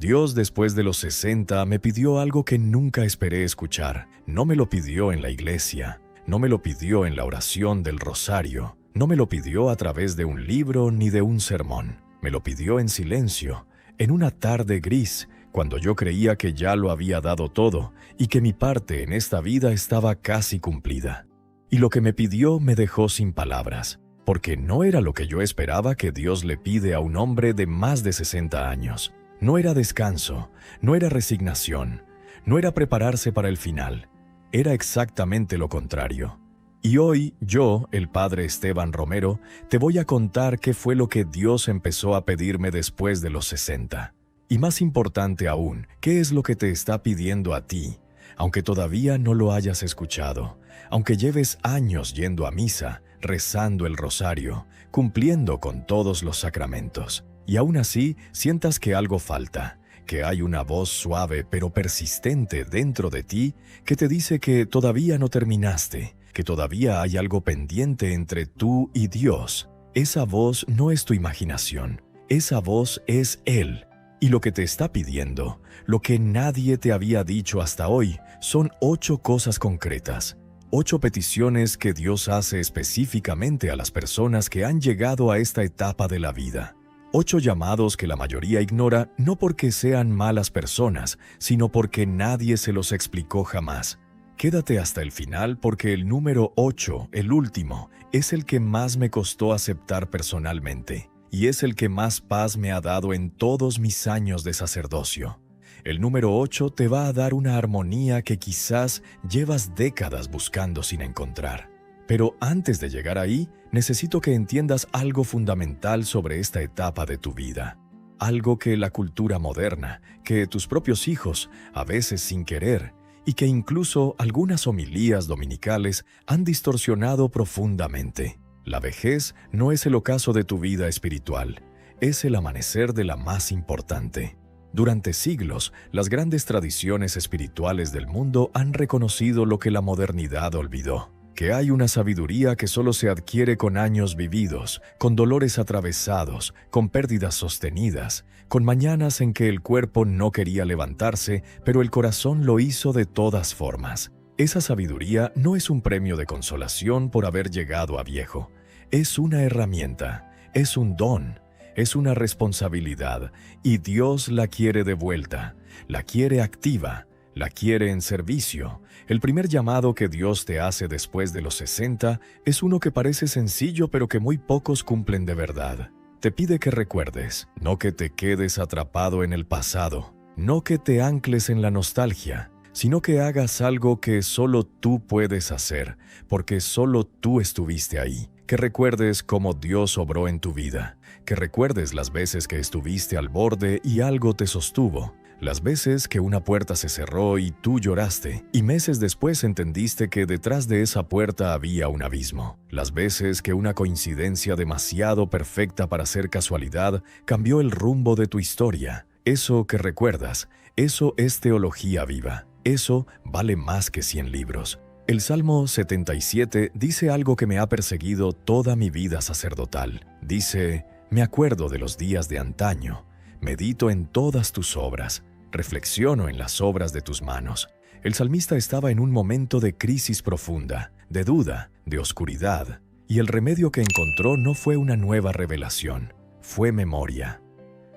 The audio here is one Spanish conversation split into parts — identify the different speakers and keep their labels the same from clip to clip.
Speaker 1: Dios, después de los 60, me pidió algo que nunca esperé escuchar. No me lo pidió en la iglesia, no me lo pidió en la oración del rosario, no me lo pidió a través de un libro ni de un sermón. Me lo pidió en silencio, en una tarde gris, cuando yo creía que ya lo había dado todo y que mi parte en esta vida estaba casi cumplida. Y lo que me pidió me dejó sin palabras, porque no era lo que yo esperaba que Dios le pide a un hombre de más de 60 años. No era descanso, no era resignación, no era prepararse para el final. Era exactamente lo contrario. Y hoy yo, el padre Esteban Romero, te voy a contar qué fue lo que Dios empezó a pedirme después de los 60. Y más importante aún, ¿qué es lo que te está pidiendo a ti? Aunque todavía no lo hayas escuchado, aunque lleves años yendo a misa, rezando el rosario, cumpliendo con todos los sacramentos, y aún así sientas que algo falta, que hay una voz suave pero persistente dentro de ti que te dice que todavía no terminaste, que todavía hay algo pendiente entre tú y Dios. Esa voz no es tu imaginación, esa voz es Él. Y lo que te está pidiendo, lo que nadie te había dicho hasta hoy, son 8 cosas concretas. 8 peticiones que Dios hace específicamente a las personas que han llegado a esta etapa de la vida. 8 llamados que la mayoría ignora no porque sean malas personas, sino porque nadie se los explicó jamás. Quédate hasta el final porque el número 8, el último, es el que más me costó aceptar personalmente. Y es el que más paz me ha dado en todos mis años de sacerdocio. El número 8 te va a dar una armonía que quizás llevas décadas buscando sin encontrar. Pero antes de llegar ahí, necesito que entiendas algo fundamental sobre esta etapa de tu vida. Algo que la cultura moderna, que tus propios hijos, a veces sin querer, y que incluso algunas homilías dominicales han distorsionado profundamente. La vejez no es el ocaso de tu vida espiritual, es el amanecer de la más importante. Durante siglos, las grandes tradiciones espirituales del mundo han reconocido lo que la modernidad olvidó, que hay una sabiduría que solo se adquiere con años vividos, con dolores atravesados, con pérdidas sostenidas, con mañanas en que el cuerpo no quería levantarse, pero el corazón lo hizo de todas formas. Esa sabiduría no es un premio de consolación por haber llegado a viejo. Es una herramienta, es un don, es una responsabilidad, y Dios la quiere de vuelta, la quiere activa, la quiere en servicio. El primer llamado que Dios te hace después de los 60 es uno que parece sencillo pero que muy pocos cumplen de verdad. Te pide que recuerdes, no que te quedes atrapado en el pasado, no que te ancles en la nostalgia, sino que hagas algo que solo tú puedes hacer, porque solo tú estuviste ahí. Que recuerdes cómo Dios obró en tu vida, que recuerdes las veces que estuviste al borde y algo te sostuvo, las veces que una puerta se cerró y tú lloraste, y meses después entendiste que detrás de esa puerta había un abismo, las veces que una coincidencia demasiado perfecta para ser casualidad cambió el rumbo de tu historia. Eso que recuerdas, eso es teología viva. Eso vale más que 100 libros. El Salmo 77 dice algo que me ha perseguido toda mi vida sacerdotal. Dice, me acuerdo de los días de antaño, medito en todas tus obras, reflexiono en las obras de tus manos. El salmista estaba en un momento de crisis profunda, de duda, de oscuridad, y el remedio que encontró no fue una nueva revelación, fue memoria.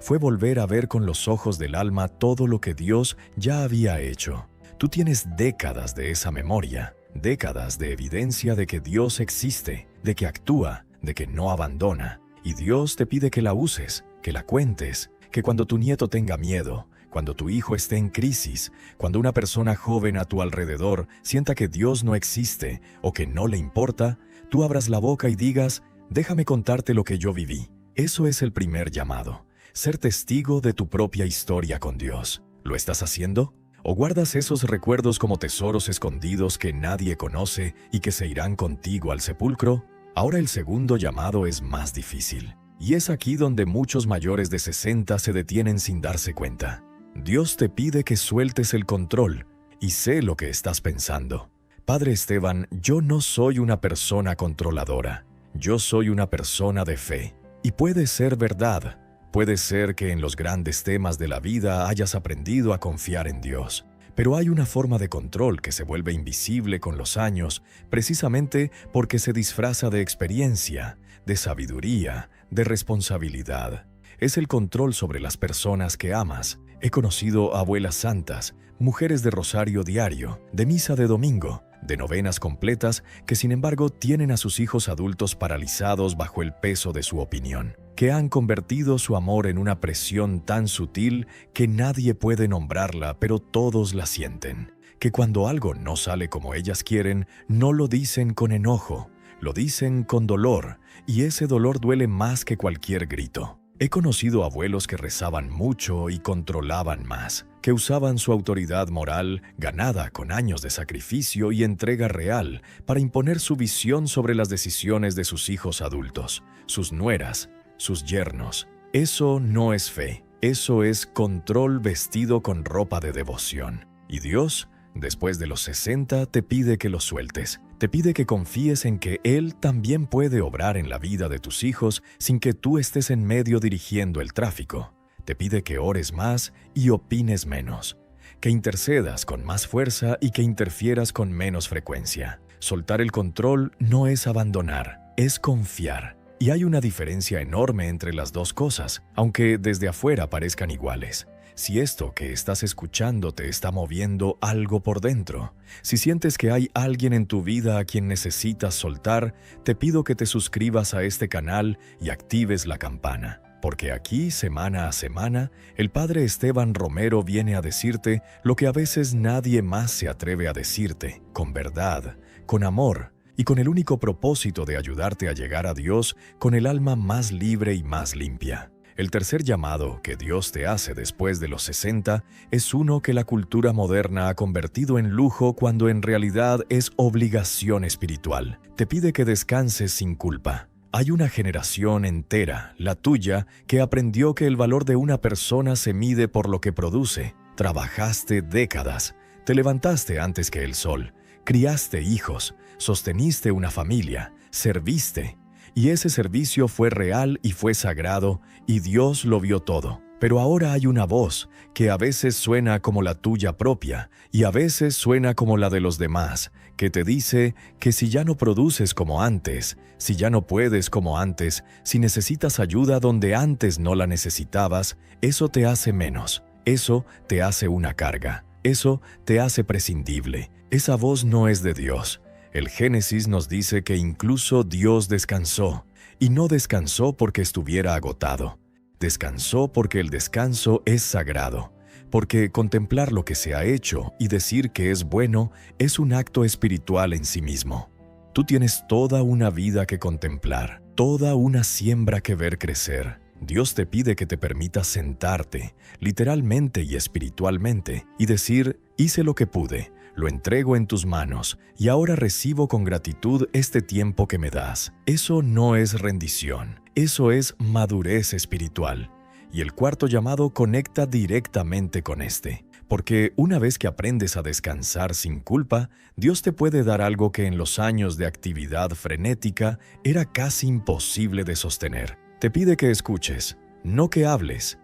Speaker 1: Fue volver a ver con los ojos del alma todo lo que Dios ya había hecho. Tú tienes décadas de esa memoria, décadas de evidencia de que Dios existe, de que actúa, de que no abandona. Y Dios te pide que la uses, que la cuentes, que cuando tu nieto tenga miedo, cuando tu hijo esté en crisis, cuando una persona joven a tu alrededor sienta que Dios no existe o que no le importa, tú abras la boca y digas, déjame contarte lo que yo viví. Eso es el primer llamado, ser testigo de tu propia historia con Dios. ¿Lo estás haciendo? ¿O guardas esos recuerdos como tesoros escondidos que nadie conoce y que se irán contigo al sepulcro? Ahora el segundo llamado es más difícil. Y es aquí donde muchos mayores de 60 se detienen sin darse cuenta. Dios te pide que sueltes el control, y sé lo que estás pensando. Padre Esteban, yo no soy una persona controladora. Yo soy una persona de fe. Y puede ser verdad, Puede ser que en los grandes temas de la vida hayas aprendido a confiar en Dios, pero hay una forma de control que se vuelve invisible con los años, precisamente porque se disfraza de experiencia, de sabiduría, de responsabilidad. Es el control sobre las personas que amas. He conocido abuelas santas, mujeres de rosario diario, de misa de domingo, de novenas completas que sin embargo tienen a sus hijos adultos paralizados bajo el peso de su opinión, que han convertido su amor en una presión tan sutil que nadie puede nombrarla, pero todos la sienten, que cuando algo no sale como ellas quieren, no lo dicen con enojo, lo dicen con dolor, y ese dolor duele más que cualquier grito. He conocido abuelos que rezaban mucho y controlaban más, que usaban su autoridad moral, ganada con años de sacrificio y entrega real, para imponer su visión sobre las decisiones de sus hijos adultos, sus nueras, sus yernos. Eso no es fe, eso es control vestido con ropa de devoción. Y Dios, después de los 60, te pide que lo sueltes. Te pide que confíes en que Él también puede obrar en la vida de tus hijos sin que tú estés en medio dirigiendo el tráfico. Te pide que ores más y opines menos, que intercedas con más fuerza y que interfieras con menos frecuencia. Soltar el control no es abandonar, es confiar. Y hay una diferencia enorme entre las dos cosas, aunque desde afuera parezcan iguales. Si esto que estás escuchando te está moviendo algo por dentro, si sientes que hay alguien en tu vida a quien necesitas soltar, te pido que te suscribas a este canal y actives la campana, porque aquí, semana a semana, el Padre Esteban Romero viene a decirte lo que a veces nadie más se atreve a decirte, con verdad, con amor, y con el único propósito de ayudarte a llegar a Dios con el alma más libre y más limpia. El tercer llamado que Dios te hace después de los 60 es uno que la cultura moderna ha convertido en lujo cuando en realidad es obligación espiritual. Te pide que descanses sin culpa. Hay una generación entera, la tuya, que aprendió que el valor de una persona se mide por lo que produce. Trabajaste décadas, te levantaste antes que el sol, criaste hijos, sosteniste una familia, serviste. Y ese servicio fue real y fue sagrado, y Dios lo vio todo. Pero ahora hay una voz que a veces suena como la tuya propia y a veces suena como la de los demás, que te dice que si ya no produces como antes, si ya no puedes como antes, si necesitas ayuda donde antes no la necesitabas, eso te hace menos, eso te hace una carga, eso te hace prescindible. Esa voz no es de Dios. El Génesis nos dice que incluso Dios descansó, y no descansó porque estuviera agotado. Descansó porque el descanso es sagrado, porque contemplar lo que se ha hecho y decir que es bueno es un acto espiritual en sí mismo. Tú tienes toda una vida que contemplar, toda una siembra que ver crecer. Dios te pide que te permitas sentarte, literalmente y espiritualmente, y decir, hice lo que pude. Lo entrego en tus manos y ahora recibo con gratitud este tiempo que me das. Eso no es rendición, eso es madurez espiritual. Y el cuarto llamado conecta directamente con este, porque una vez que aprendes a descansar sin culpa, Dios te puede dar algo que en los años de actividad frenética era casi imposible de sostener. Te pide que escuches, no que hables,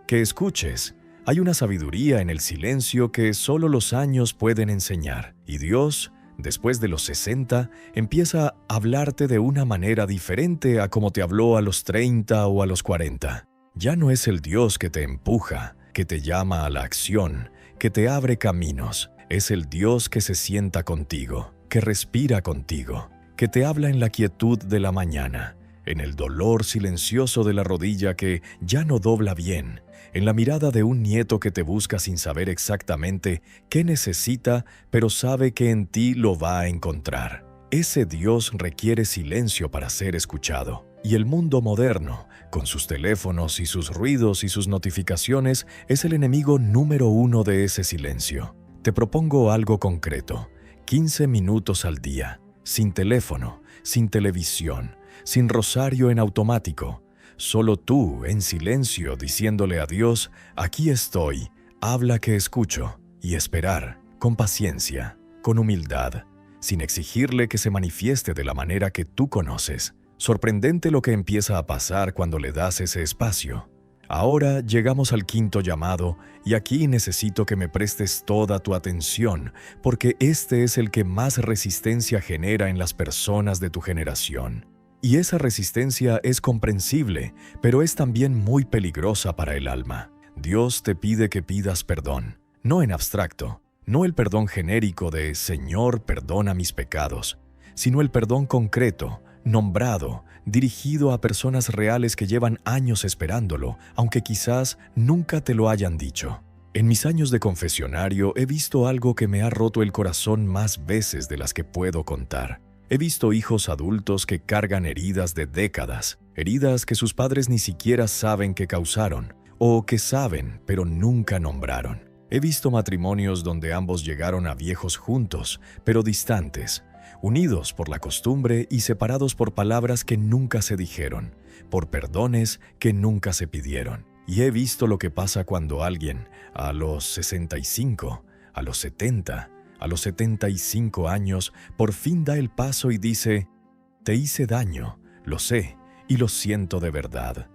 Speaker 1: que escuches. Hay una sabiduría en el silencio que solo los años pueden enseñar, y Dios, después de los 60, empieza a hablarte de una manera diferente a como te habló a los 30 o a los 40. Ya no es el Dios que te empuja, que te llama a la acción, que te abre caminos. Es el Dios que se sienta contigo, que respira contigo, que te habla en la quietud de la mañana, en el dolor silencioso de la rodilla que ya no dobla bien, en la mirada de un nieto que te busca sin saber exactamente qué necesita, pero sabe que en ti lo va a encontrar. Ese Dios requiere silencio para ser escuchado. Y el mundo moderno, con sus teléfonos y sus ruidos y sus notificaciones, es el enemigo número uno de ese silencio. Te propongo algo concreto: 15 minutos al día, sin teléfono, sin televisión, sin rosario en automático. Solo tú, en silencio, diciéndole a Dios, aquí estoy, habla que escucho, y esperar, con paciencia, con humildad, sin exigirle que se manifieste de la manera que tú conoces. Sorprendente lo que empieza a pasar cuando le das ese espacio. Ahora llegamos al quinto llamado y aquí necesito que me prestes toda tu atención porque este es el que más resistencia genera en las personas de tu generación. Y esa resistencia es comprensible, pero es también muy peligrosa para el alma. Dios te pide que pidas perdón, no en abstracto, no el perdón genérico de «Señor, perdona mis pecados», sino el perdón concreto, nombrado, dirigido a personas reales que llevan años esperándolo, aunque quizás nunca te lo hayan dicho. En mis años de confesionario he visto algo que me ha roto el corazón más veces de las que puedo contar. He visto hijos adultos que cargan heridas de décadas, heridas que sus padres ni siquiera saben que causaron, o que saben pero nunca nombraron. He visto matrimonios donde ambos llegaron a viejos juntos, pero distantes, unidos por la costumbre y separados por palabras que nunca se dijeron, por perdones que nunca se pidieron. Y he visto lo que pasa cuando alguien, a los 65, a los 70, a los 75 años, por fin da el paso y dice: «Te hice daño, lo sé, y lo siento de verdad».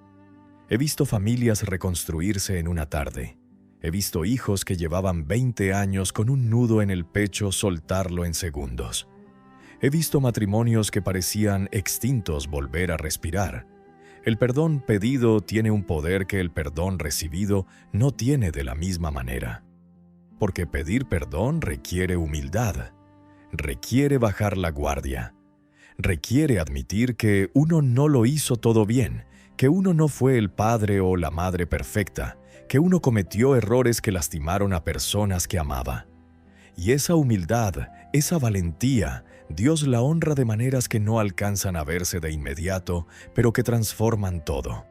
Speaker 1: He visto familias reconstruirse en una tarde. He visto hijos que llevaban 20 años con un nudo en el pecho soltarlo en segundos. He visto matrimonios que parecían extintos volver a respirar. El perdón pedido tiene un poder que el perdón recibido no tiene de la misma manera. Porque pedir perdón requiere humildad, requiere bajar la guardia, requiere admitir que uno no lo hizo todo bien, que uno no fue el padre o la madre perfecta, que uno cometió errores que lastimaron a personas que amaba. Y esa humildad, esa valentía, Dios la honra de maneras que no alcanzan a verse de inmediato, pero que transforman todo.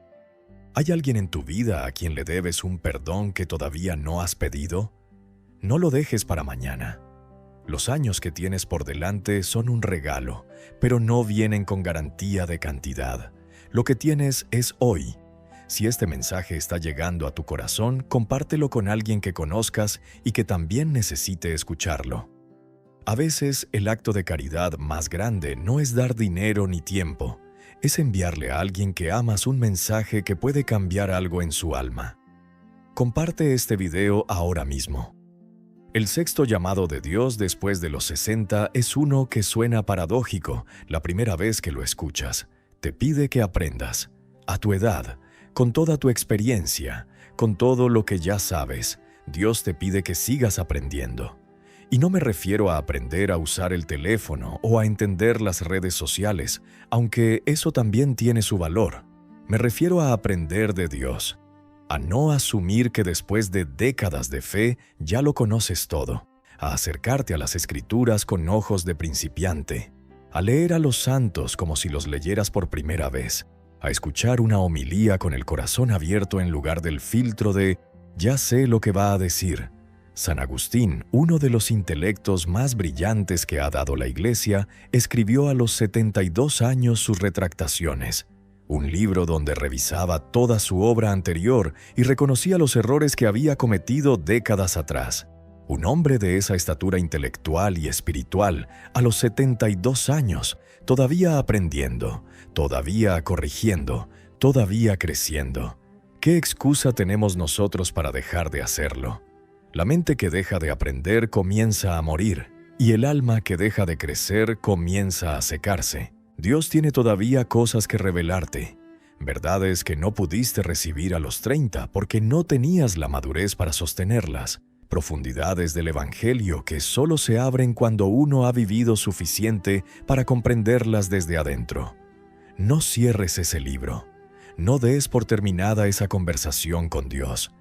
Speaker 1: ¿Hay alguien en tu vida a quien le debes un perdón que todavía no has pedido? No lo dejes para mañana. Los años que tienes por delante son un regalo, pero no vienen con garantía de cantidad. Lo que tienes es hoy. Si este mensaje está llegando a tu corazón, compártelo con alguien que conozcas y que también necesite escucharlo. A veces, el acto de caridad más grande no es dar dinero ni tiempo, es enviarle a alguien que amas un mensaje que puede cambiar algo en su alma. Comparte este video ahora mismo. El sexto llamado de Dios después de los 60 es uno que suena paradójico la primera vez que lo escuchas. Te pide que aprendas, a tu edad, con toda tu experiencia, con todo lo que ya sabes, Dios te pide que sigas aprendiendo. Y no me refiero a aprender a usar el teléfono o a entender las redes sociales, aunque eso también tiene su valor. Me refiero a aprender de Dios, a no asumir que después de décadas de fe ya lo conoces todo, a acercarte a las Escrituras con ojos de principiante, a leer a los santos como si los leyeras por primera vez, a escuchar una homilía con el corazón abierto en lugar del filtro de «ya sé lo que va a decir». San Agustín, uno de los intelectos más brillantes que ha dado la Iglesia, escribió a los 72 años sus Retractaciones, un libro donde revisaba toda su obra anterior y reconocía los errores que había cometido décadas atrás. Un hombre de esa estatura intelectual y espiritual, a los 72 años, todavía aprendiendo, todavía corrigiendo, todavía creciendo. ¿Qué excusa tenemos nosotros para dejar de hacerlo? La mente que deja de aprender comienza a morir, y el alma que deja de crecer comienza a secarse. Dios tiene todavía cosas que revelarte, verdades que no pudiste recibir a los 30 porque no tenías la madurez para sostenerlas, profundidades del Evangelio que solo se abren cuando uno ha vivido suficiente para comprenderlas desde adentro. No cierres ese libro, no des por terminada esa conversación con Dios.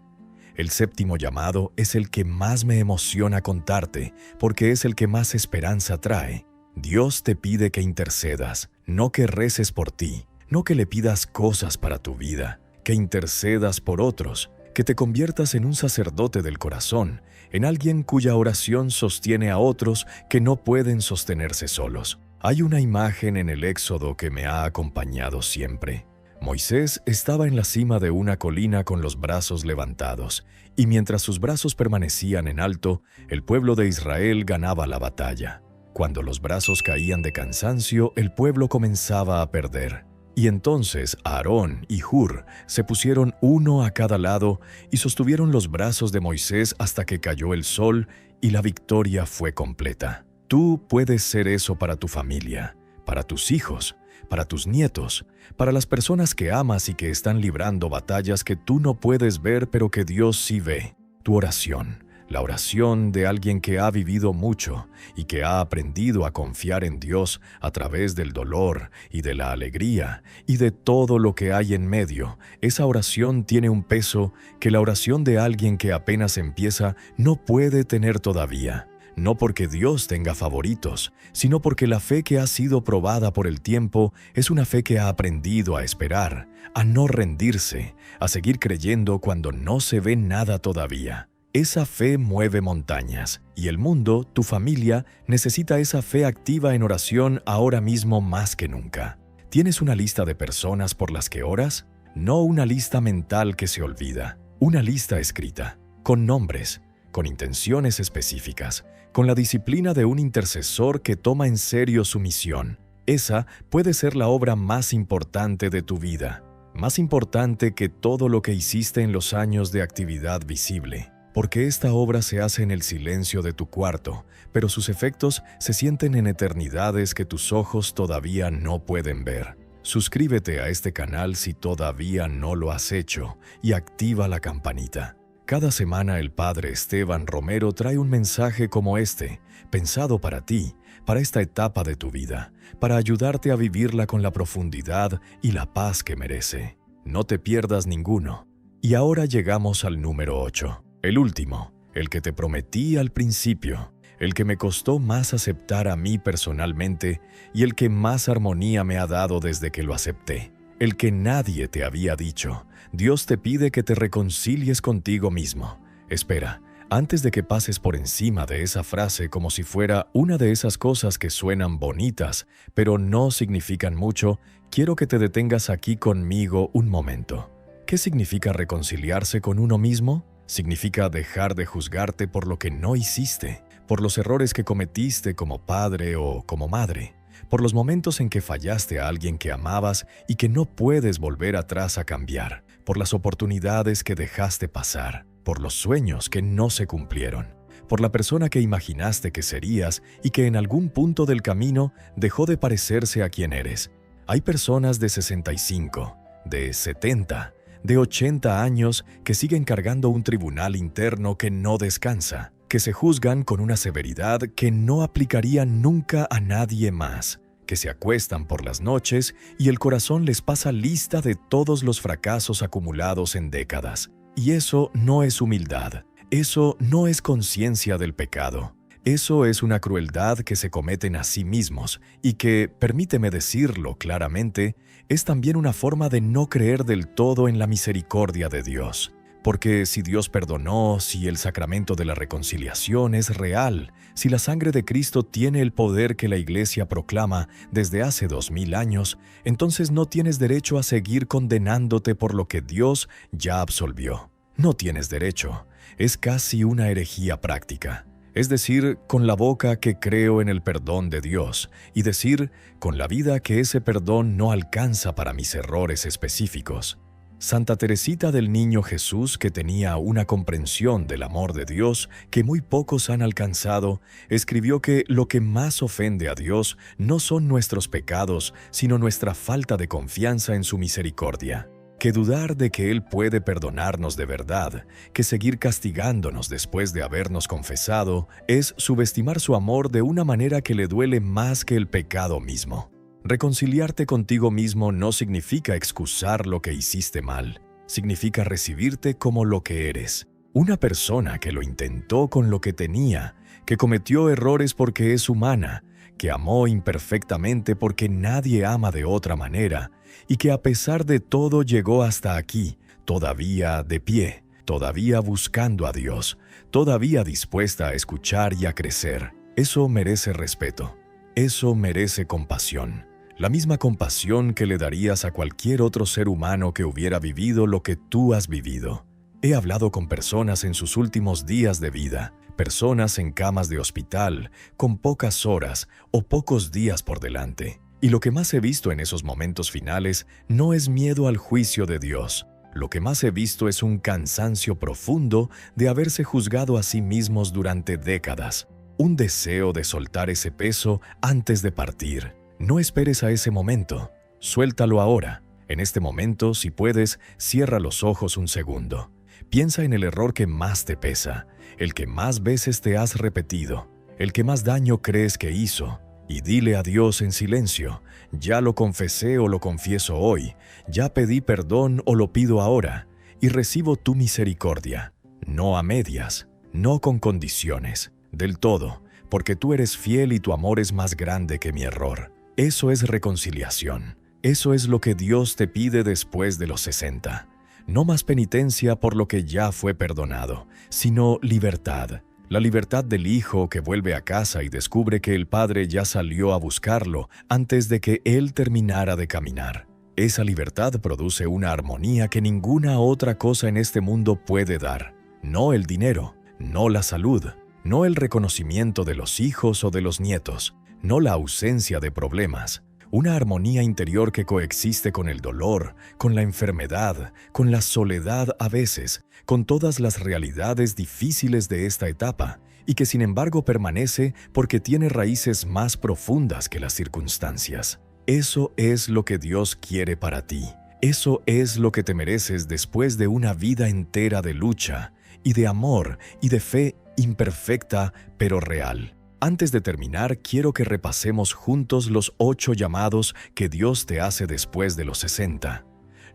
Speaker 1: El séptimo llamado es el que más me emociona contarte, porque es el que más esperanza trae. Dios te pide que intercedas, no que reces por ti, no que le pidas cosas para tu vida, que intercedas por otros, que te conviertas en un sacerdote del corazón, en alguien cuya oración sostiene a otros que no pueden sostenerse solos. Hay una imagen en el Éxodo que me ha acompañado siempre. Moisés estaba en la cima de una colina con los brazos levantados, y mientras sus brazos permanecían en alto, el pueblo de Israel ganaba la batalla. Cuando los brazos caían de cansancio, el pueblo comenzaba a perder. Y entonces Aarón y Hur se pusieron uno a cada lado y sostuvieron los brazos de Moisés hasta que cayó el sol y la victoria fue completa. Tú puedes ser eso para tu familia, para tus hijos, para tus nietos, para las personas que amas y que están librando batallas que tú no puedes ver pero que Dios sí ve. Tu oración, la oración de alguien que ha vivido mucho y que ha aprendido a confiar en Dios a través del dolor y de la alegría y de todo lo que hay en medio, esa oración tiene un peso que la oración de alguien que apenas empieza no puede tener todavía. No porque Dios tenga favoritos, sino porque la fe que ha sido probada por el tiempo es una fe que ha aprendido a esperar, a no rendirse, a seguir creyendo cuando no se ve nada todavía. Esa fe mueve montañas, y el mundo, tu familia, necesita esa fe activa en oración ahora mismo más que nunca. ¿Tienes una lista de personas por las que oras? No una lista mental que se olvida, una lista escrita, con nombres, con intenciones específicas, con la disciplina de un intercesor que toma en serio su misión. Esa puede ser la obra más importante de tu vida, más importante que todo lo que hiciste en los años de actividad visible. Porque esta obra se hace en el silencio de tu cuarto, pero sus efectos se sienten en eternidades que tus ojos todavía no pueden ver. Suscríbete a este canal si todavía no lo has hecho y activa la campanita. Cada semana el Padre Esteban Romero trae un mensaje como este, pensado para ti, para esta etapa de tu vida, para ayudarte a vivirla con la profundidad y la paz que merece. No te pierdas ninguno. Y ahora llegamos al número 8. El último, el que te prometí al principio, el que me costó más aceptar a mí personalmente y el que más armonía me ha dado desde que lo acepté, el que nadie te había dicho. Dios te pide que te reconcilies contigo mismo. Espera, antes de que pases por encima de esa frase como si fuera una de esas cosas que suenan bonitas, pero no significan mucho, quiero que te detengas aquí conmigo un momento. ¿Qué significa reconciliarse con uno mismo? Significa dejar de juzgarte por lo que no hiciste, por los errores que cometiste como padre o como madre, por los momentos en que fallaste a alguien que amabas y que no puedes volver atrás a cambiar, por las oportunidades que dejaste pasar, por los sueños que no se cumplieron, por la persona que imaginaste que serías y que en algún punto del camino dejó de parecerse a quien eres. Hay personas de 65, de 70, de 80 años que siguen cargando un tribunal interno que no descansa, que se juzgan con una severidad que no aplicarían nunca a nadie más, que se acuestan por las noches y el corazón les pasa lista de todos los fracasos acumulados en décadas. Y eso no es humildad, eso no es conciencia del pecado. Eso es una crueldad que se cometen a sí mismos y que, permíteme decirlo claramente, es también una forma de no creer del todo en la misericordia de Dios. Porque si Dios perdonó, si el sacramento de la reconciliación es real, si la sangre de Cristo tiene el poder que la Iglesia proclama desde hace 2000 años, entonces no tienes derecho a seguir condenándote por lo que Dios ya absolvió. No tienes derecho. Es casi una herejía práctica. Es decir, con la boca que creo en el perdón de Dios, y decir con la vida que ese perdón no alcanza para mis errores específicos. Santa Teresita del Niño Jesús, que tenía una comprensión del amor de Dios que muy pocos han alcanzado, escribió que lo que más ofende a Dios no son nuestros pecados, sino nuestra falta de confianza en su misericordia. Que dudar de que Él puede perdonarnos de verdad, que seguir castigándonos después de habernos confesado, es subestimar su amor de una manera que le duele más que el pecado mismo. Reconciliarte contigo mismo no significa excusar lo que hiciste mal, significa recibirte como lo que eres. Una persona que lo intentó con lo que tenía, que cometió errores porque es humana, que amó imperfectamente porque nadie ama de otra manera, y que a pesar de todo llegó hasta aquí, todavía de pie, todavía buscando a Dios, todavía dispuesta a escuchar y a crecer. Eso merece respeto, eso merece compasión. La misma compasión que le darías a cualquier otro ser humano que hubiera vivido lo que tú has vivido. He hablado con personas en sus últimos días de vida, personas en camas de hospital, con pocas horas o pocos días por delante. Y lo que más he visto en esos momentos finales no es miedo al juicio de Dios. Lo que más he visto es un cansancio profundo de haberse juzgado a sí mismos durante décadas. Un deseo de soltar ese peso antes de partir. No esperes a ese momento. Suéltalo ahora. En este momento, si puedes, cierra los ojos un segundo. Piensa en el error que más te pesa, el que más veces te has repetido, el que más daño crees que hizo. Y dile a Dios en silencio: ya lo confesé o lo confieso hoy, ya pedí perdón o lo pido ahora, y recibo tu misericordia. No a medias, no con condiciones, del todo, porque tú eres fiel y tu amor es más grande que mi error. Eso es reconciliación. Eso es lo que Dios te pide después de los 60. No más penitencia por lo que ya fue perdonado, sino libertad. La libertad del hijo que vuelve a casa y descubre que el padre ya salió a buscarlo antes de que él terminara de caminar. Esa libertad produce una armonía que ninguna otra cosa en este mundo puede dar. No el dinero, no la salud, no el reconocimiento de los hijos o de los nietos, no la ausencia de problemas. Una armonía interior que coexiste con el dolor, con la enfermedad, con la soledad a veces, con todas las realidades difíciles de esta etapa, y que sin embargo permanece porque tiene raíces más profundas que las circunstancias. Eso es lo que Dios quiere para ti. Eso es lo que te mereces después de una vida entera de lucha, y de amor, y de fe imperfecta pero real. Antes de terminar, quiero que repasemos juntos los 8 llamados que Dios te hace después de los 60.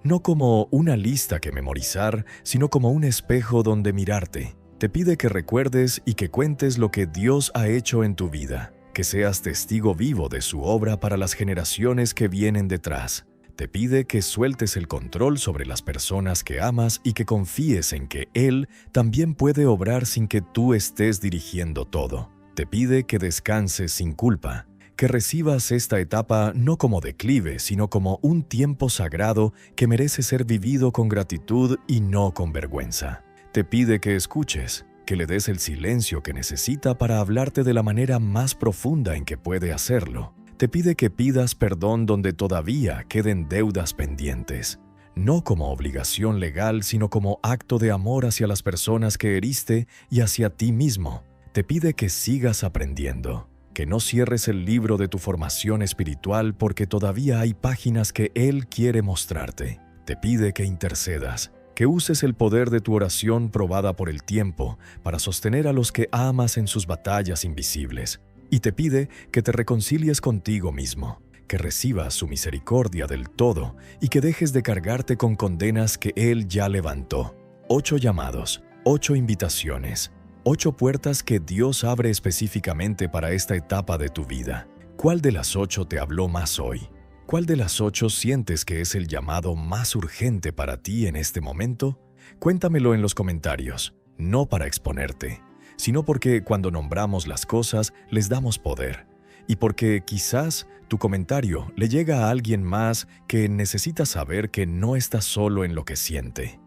Speaker 1: No como una lista que memorizar, sino como un espejo donde mirarte. Te pide que recuerdes y que cuentes lo que Dios ha hecho en tu vida, que seas testigo vivo de su obra para las generaciones que vienen detrás. Te pide que sueltes el control sobre las personas que amas y que confíes en que Él también puede obrar sin que tú estés dirigiendo todo. Te pide que descanses sin culpa, que recibas esta etapa no como declive, sino como un tiempo sagrado que merece ser vivido con gratitud y no con vergüenza. Te pide que escuches, que le des el silencio que necesita para hablarte de la manera más profunda en que puede hacerlo. Te pide que pidas perdón donde todavía queden deudas pendientes, no como obligación legal, sino como acto de amor hacia las personas que heriste y hacia ti mismo. Te pide que sigas aprendiendo, que no cierres el libro de tu formación espiritual porque todavía hay páginas que Él quiere mostrarte. Te pide que intercedas, que uses el poder de tu oración probada por el tiempo para sostener a los que amas en sus batallas invisibles. Y te pide que te reconcilies contigo mismo, que recibas su misericordia del todo y que dejes de cargarte con condenas que Él ya levantó. 8 llamados, 8 invitaciones. 8 puertas que Dios abre específicamente para esta etapa de tu vida. ¿Cuál de las 8 te habló más hoy? ¿Cuál de las 8 sientes que es el llamado más urgente para ti en este momento? Cuéntamelo en los comentarios, no para exponerte, sino porque cuando nombramos las cosas les damos poder. Y porque quizás tu comentario le llega a alguien más que necesita saber que no estás solo en lo que siente.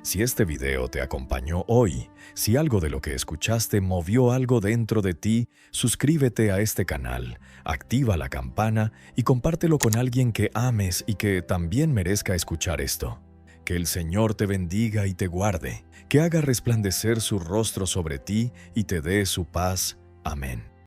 Speaker 1: Si este video te acompañó hoy, si algo de lo que escuchaste movió algo dentro de ti, suscríbete a este canal, activa la campana y compártelo con alguien que ames y que también merezca escuchar esto. Que el Señor te bendiga y te guarde, que haga resplandecer su rostro sobre ti y te dé su paz. Amén.